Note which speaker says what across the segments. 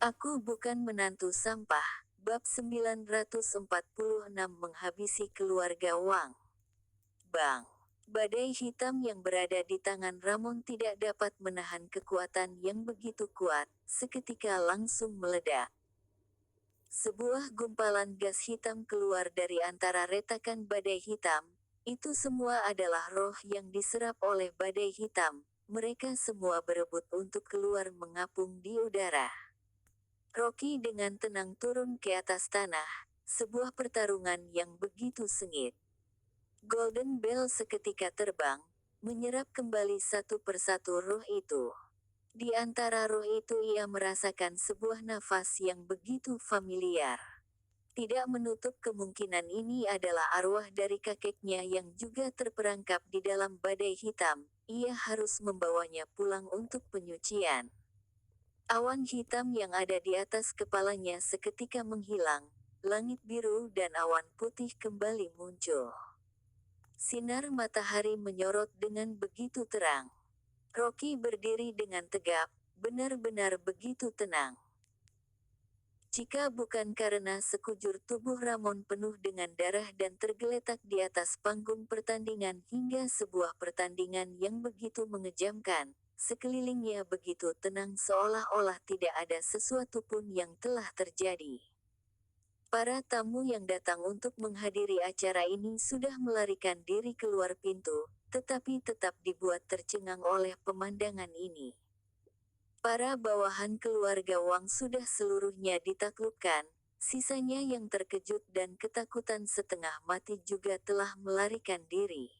Speaker 1: Aku bukan menantu sampah. Bab 946 menghabisi keluarga Wang. Bang. Badai hitam yang berada di tangan Ramon tidak dapat menahan kekuatan yang begitu kuat, seketika langsung meledak. Sebuah gumpalan gas hitam keluar dari antara retakan badai hitam. Itu semua adalah roh yang diserap oleh badai hitam. Mereka semua berebut untuk keluar mengapung di udara. Rocky dengan tenang turun ke atas tanah, sebuah pertarungan yang begitu sengit. Golden Bell seketika terbang, menyerap kembali satu persatu roh itu. Di antara roh itu ia merasakan sebuah nafas yang begitu familiar. Tidak menutup kemungkinan ini adalah arwah dari kakeknya yang juga terperangkap di dalam badai hitam. Ia harus membawanya pulang untuk penyucian. Awan hitam yang ada di atas kepalanya seketika menghilang, langit biru dan awan putih kembali muncul. Sinar matahari menyorot dengan begitu terang. Rocky berdiri dengan tegap, benar-benar begitu tenang. Jika bukan karena sekujur tubuh Ramon penuh dengan darah dan tergeletak di atas panggung pertandingan hingga sebuah pertandingan yang begitu mengejamkan, sekelilingnya begitu tenang seolah-olah tidak ada sesuatu pun yang telah terjadi. Para tamu yang datang untuk menghadiri acara ini sudah melarikan diri keluar pintu, tetapi tetap dibuat tercengang oleh pemandangan ini. Para bawahan keluarga Wang sudah seluruhnya ditaklukkan, sisanya yang terkejut dan ketakutan setengah mati juga telah melarikan diri.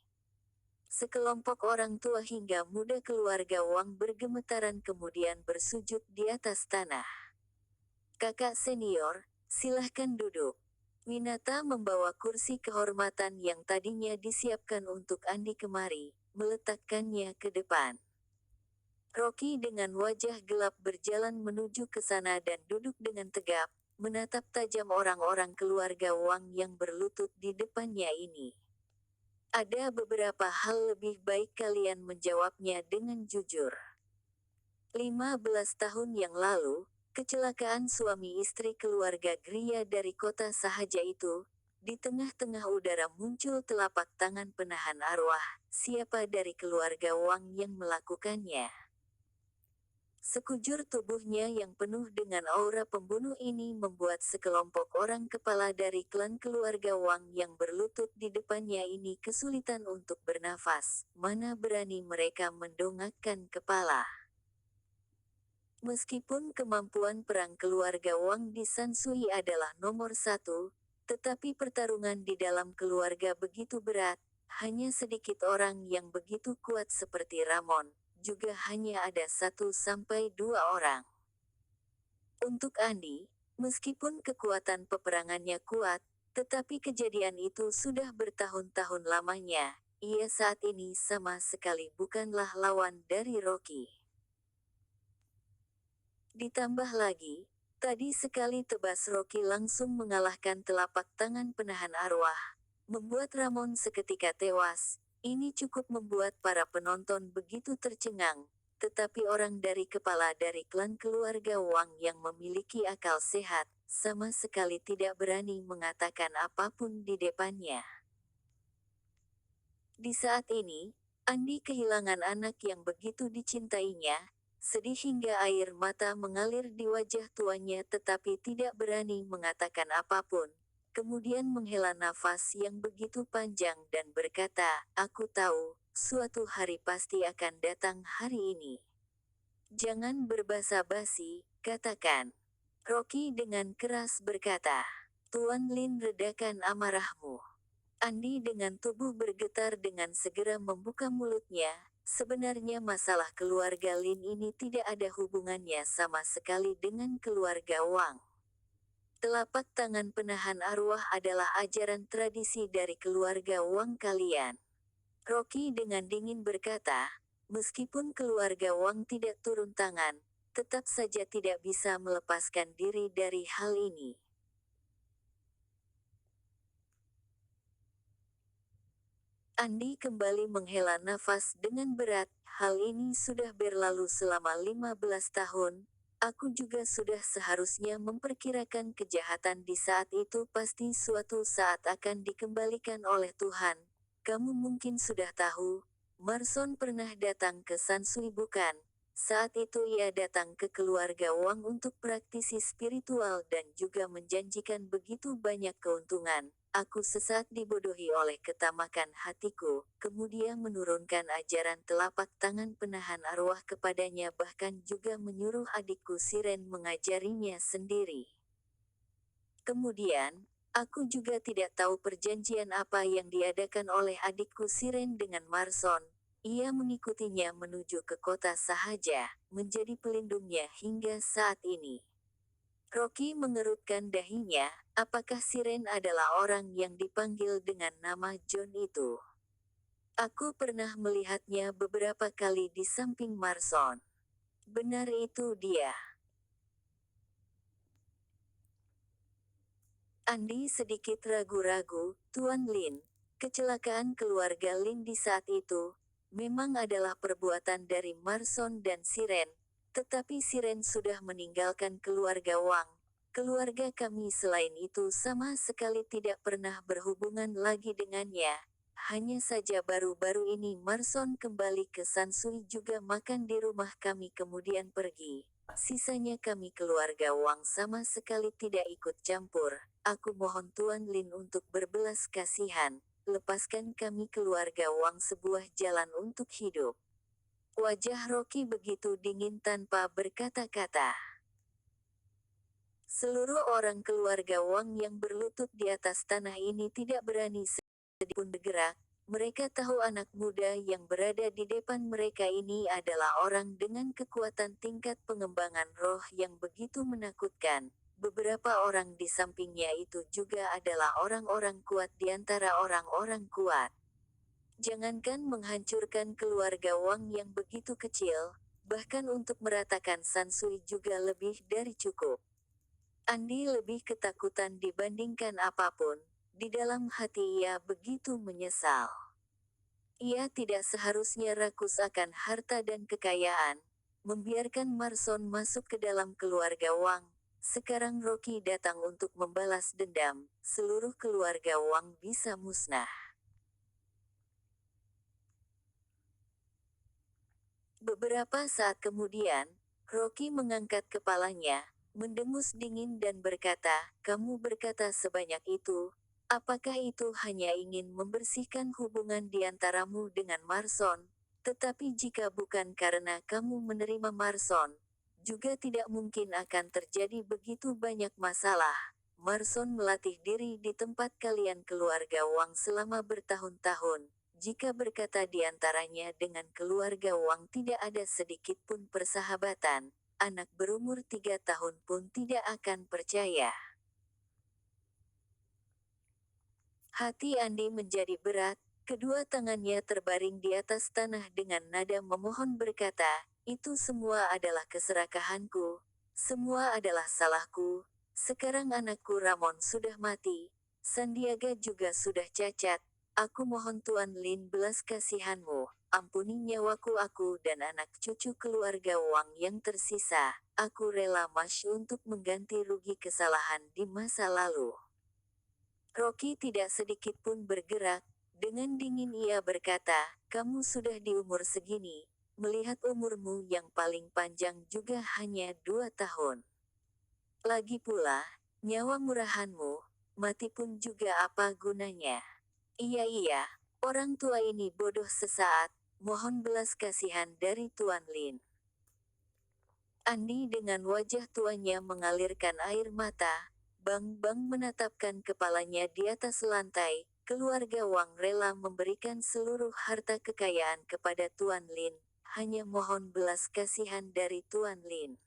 Speaker 1: Sekelompok orang tua hingga muda keluarga Wang bergemetaran kemudian bersujud di atas tanah. Kakak senior, silahkan duduk. Winata membawa kursi kehormatan yang tadinya disiapkan untuk Andi kemari, meletakkannya ke depan. Rocky dengan wajah gelap berjalan menuju ke sana dan duduk dengan tegap, menatap tajam orang-orang keluarga Wang yang berlutut di depannya ini. Ada beberapa hal lebih baik kalian menjawabnya dengan jujur. 15 tahun yang lalu, kecelakaan suami istri keluarga Gria dari kota Sahaja itu, di tengah-tengah udara muncul telapak tangan penahan arwah, siapa dari keluarga Wang yang melakukannya? Sekujur tubuhnya yang penuh dengan aura pembunuh ini membuat sekelompok orang kepala dari klan keluarga Wang yang berlutut di depannya ini kesulitan untuk bernafas, mana berani mereka mendongakkan kepala. Meskipun kemampuan perang keluarga Wang di Sansui adalah nomor satu, tetapi pertarungan di dalam keluarga begitu berat, hanya sedikit orang yang begitu kuat seperti Ramon, juga hanya ada 1 sampai 2 orang. Untuk Andi, meskipun kekuatan peperangannya kuat, tetapi kejadian itu sudah bertahun-tahun lamanya, ia saat ini sama sekali bukanlah lawan dari Rocky. Ditambah lagi, tadi sekali tebas Rocky langsung mengalahkan telapak tangan penahan arwah, membuat Ramon seketika tewas. Ini cukup membuat para penonton begitu tercengang, tetapi orang dari kepala dari klan keluarga Wang yang memiliki akal sehat, sama sekali tidak berani mengatakan apapun di depannya. Di saat ini, Andi kehilangan anak yang begitu dicintainya, sedih hingga air mata mengalir di wajah tuanya tetapi tidak berani mengatakan apapun. Kemudian menghela nafas yang begitu panjang dan berkata, "Aku tahu, suatu hari pasti akan datang hari ini. Jangan berbasa-basi, katakan." Rocky dengan keras berkata, "Tuan Lin, redakan amarahmu." Andi dengan tubuh bergetar dengan segera membuka mulutnya. Sebenarnya masalah keluarga Lin ini tidak ada hubungannya sama sekali dengan keluarga Wang. Telapak tangan penahan arwah adalah ajaran tradisi dari keluarga Wang kalian. Rocky dengan dingin berkata, meskipun keluarga Wang tidak turun tangan, tetap saja tidak bisa melepaskan diri dari hal ini. Andi kembali menghela nafas dengan berat. Hal ini sudah berlalu selama 15 tahun. Aku juga sudah seharusnya memperkirakan kejahatan di saat itu pasti suatu saat akan dikembalikan oleh Tuhan. Kamu mungkin sudah tahu, Marson pernah datang ke Sansui bukan? Saat itu ia datang ke keluarga Wang untuk praktisi spiritual dan juga menjanjikan begitu banyak keuntungan. Aku sesaat dibodohi oleh ketamakan hatiku, kemudian menurunkan ajaran telapak tangan penahan arwah kepadanya bahkan juga menyuruh adikku Siren mengajarinya sendiri. Kemudian, aku juga tidak tahu perjanjian apa yang diadakan oleh adikku Siren dengan Marson. Ia mengikutinya menuju ke kota sahaja, menjadi pelindungnya hingga saat ini. Rocky mengerutkan dahinya, apakah Siren adalah orang yang dipanggil dengan nama John itu? Aku pernah melihatnya beberapa kali di samping Marson. Benar itu dia. Andi sedikit ragu-ragu, Tuan Lin. Kecelakaan keluarga Lin di saat itu, memang adalah perbuatan dari Marson dan Siren, tetapi Siren sudah meninggalkan keluarga Wang. Keluarga kami selain itu sama sekali tidak pernah berhubungan lagi dengannya. Hanya saja baru-baru ini Marson kembali ke Sansui juga makan di rumah kami kemudian pergi. Sisanya kami keluarga Wang sama sekali tidak ikut campur. Aku mohon Tuan Lin untuk berbelas kasihan, lepaskan kami keluarga Wang sebuah jalan untuk hidup. Wajah Rocky begitu dingin tanpa berkata-kata. Seluruh orang keluarga Wang yang berlutut di atas tanah ini tidak berani sedikit pun bergerak. Mereka tahu anak muda yang berada di depan mereka ini adalah orang dengan kekuatan tingkat pengembangan roh yang begitu menakutkan. Beberapa orang di sampingnya itu juga adalah orang-orang kuat di antara orang-orang kuat. Jangankan menghancurkan keluarga Wang yang begitu kecil, bahkan untuk meratakan Sansui juga lebih dari cukup. Andi lebih ketakutan dibandingkan apapun. Di dalam hati ia begitu menyesal. Ia tidak seharusnya rakus akan harta dan kekayaan, membiarkan Marson masuk ke dalam keluarga Wang. Sekarang Rocky datang untuk membalas dendam, seluruh keluarga Wang bisa musnah. Beberapa saat kemudian, Rocky mengangkat kepalanya, mendengus dingin dan berkata, "Kamu berkata sebanyak itu, apakah itu hanya ingin membersihkan hubungan di antaramu dengan Marson? Tetapi jika bukan karena kamu menerima Marson, juga tidak mungkin akan terjadi begitu banyak masalah. Marson melatih diri di tempat kalian keluarga Wang selama bertahun-tahun. Jika berkata di antaranya dengan keluarga Wang tidak ada sedikit pun persahabatan, anak berumur 3 tahun pun tidak akan percaya." Hati Andi menjadi berat, kedua tangannya terbaring di atas tanah dengan nada memohon berkata, "Itu semua adalah keserakahanku, semua adalah salahku, sekarang anakku Ramon sudah mati, Sandiaga juga sudah cacat, aku mohon Tuan Lin belas kasihanmu, ampuni nyawaku aku dan anak cucu keluarga Wang yang tersisa, aku rela mati untuk mengganti rugi kesalahan di masa lalu." Rocky tidak sedikit pun bergerak. Dengan dingin ia berkata, "Kamu sudah di umur segini, melihat umurmu yang paling panjang juga hanya 2 tahun. Lagi pula, nyawa murahanmu, mati pun juga apa gunanya?" Iya, orang tua ini bodoh sesaat, mohon belas kasihan dari Tuan Lin. Andi dengan wajah tuanya mengalirkan air mata, Bang menatapkan kepalanya di atas lantai, keluarga Wang rela memberikan seluruh harta kekayaan kepada Tuan Lin, hanya mohon belas kasihan dari Tuan Lin.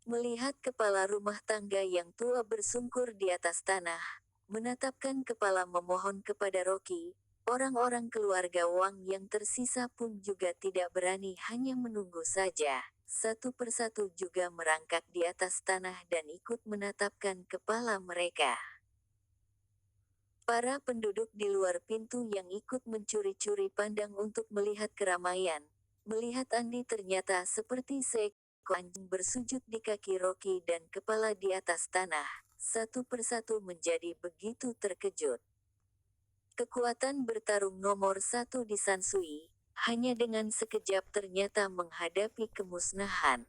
Speaker 1: Melihat kepala rumah tangga yang tua bersungkur di atas tanah, menatapkan kepala memohon kepada Rocky, orang-orang keluarga Wang yang tersisa pun juga tidak berani hanya menunggu saja. Satu persatu juga merangkak di atas tanah dan ikut menatapkan kepala mereka. Para penduduk di luar pintu yang ikut mencuri-curi pandang untuk melihat keramaian, melihat Andi ternyata seperti seekor anjing bersujud di kaki Rocky dan kepala di atas tanah, satu persatu menjadi begitu terkejut. Kekuatan bertarung nomor satu di Sansui, hanya dengan sekejap ternyata menghadapi kemusnahan.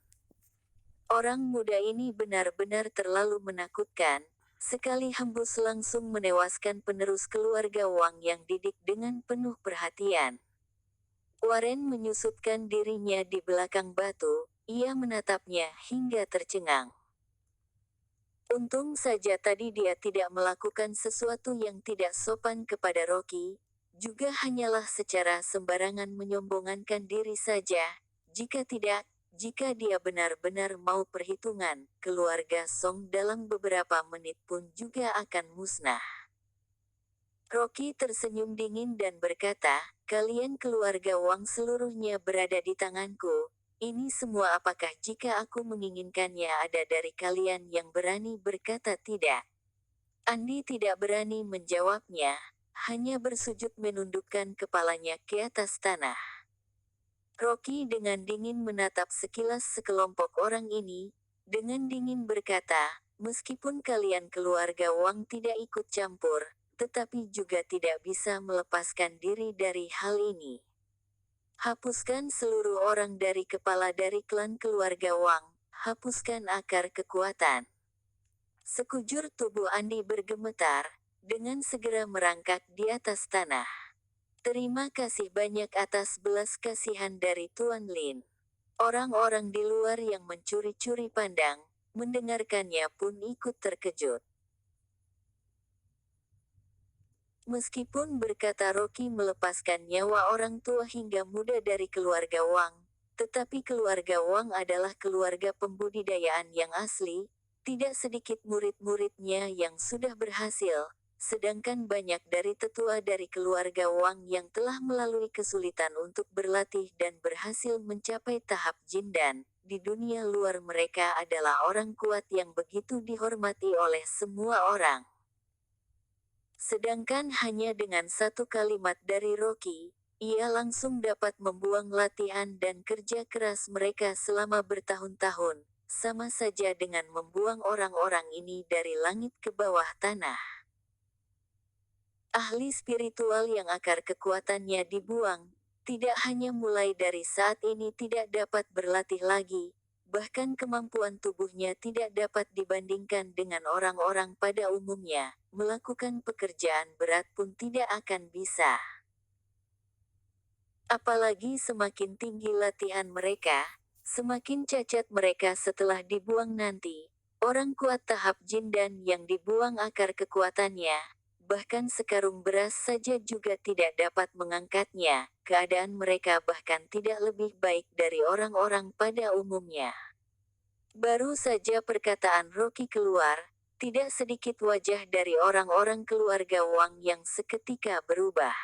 Speaker 1: Orang muda ini benar-benar terlalu menakutkan, sekali hembus langsung menewaskan penerus keluarga Wang yang didik dengan penuh perhatian. Warren menyusutkan dirinya di belakang batu, ia menatapnya hingga tercengang. Untung saja tadi dia tidak melakukan sesuatu yang tidak sopan kepada Rocky, juga hanyalah secara sembarangan menyombongkan diri saja. Jika tidak, jika dia benar-benar mau perhitungan, keluarga Song dalam beberapa menit pun juga akan musnah. Rocky tersenyum dingin dan berkata, "Kalian keluarga Wang seluruhnya berada di tanganku. Ini semua apakah jika aku menginginkannya ada dari kalian yang berani berkata tidak?" Andi tidak berani menjawabnya, hanya bersujud menundukkan kepalanya ke atas tanah. Rocky dengan dingin menatap sekilas sekelompok orang ini, dengan dingin berkata, "Meskipun kalian keluarga Wang tidak ikut campur, tetapi juga tidak bisa melepaskan diri dari hal ini. Hapuskan seluruh orang dari kepala dari klan keluarga Wang, hapuskan akar kekuatan." Sekujur tubuh Andi bergemetar, dengan segera merangkak di atas tanah. "Terima kasih banyak atas belas kasihan dari Tuan Lin." Orang-orang di luar yang mencuri-curi pandang, mendengarkannya pun ikut terkejut. Meskipun berkata Rocky melepaskan nyawa orang tua hingga muda dari keluarga Wang, tetapi keluarga Wang adalah keluarga pembudidayaan yang asli, tidak sedikit murid-muridnya yang sudah berhasil, sedangkan banyak dari tetua dari keluarga Wang yang telah melalui kesulitan untuk berlatih dan berhasil mencapai tahap Jindan. Di dunia luar mereka adalah orang kuat yang begitu dihormati oleh semua orang. Sedangkan hanya dengan satu kalimat dari Rocky, ia langsung dapat membuang latihan dan kerja keras mereka selama bertahun-tahun, sama saja dengan membuang orang-orang ini dari langit ke bawah tanah. Ahli spiritual yang akar kekuatannya dibuang, tidak hanya mulai dari saat ini tidak dapat berlatih lagi, bahkan kemampuan tubuhnya tidak dapat dibandingkan dengan orang-orang pada umumnya, melakukan pekerjaan berat pun tidak akan bisa. Apalagi semakin tinggi latihan mereka, semakin cacat mereka setelah dibuang nanti. Orang kuat tahap Jindan yang dibuang akar kekuatannya, bahkan sekarung beras saja juga tidak dapat mengangkatnya, keadaan mereka bahkan tidak lebih baik dari orang-orang pada umumnya. Baru saja perkataan Rocky keluar, tidak sedikit wajah dari orang-orang keluarga Wang yang seketika berubah.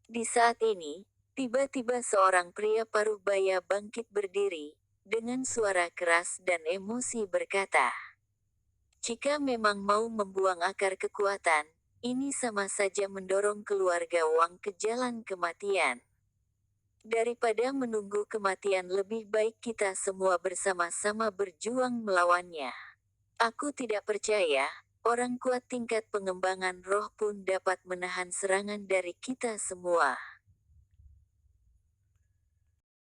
Speaker 1: Di saat ini, tiba-tiba seorang pria paruh baya bangkit berdiri, dengan suara keras dan emosi berkata, "Jika memang mau membuang akar kekuatan, ini sama saja mendorong keluarga Wang ke jalan kematian. Daripada menunggu kematian lebih baik kita semua bersama-sama berjuang melawannya. Aku tidak percaya, orang kuat tingkat pengembangan roh pun dapat menahan serangan dari kita semua."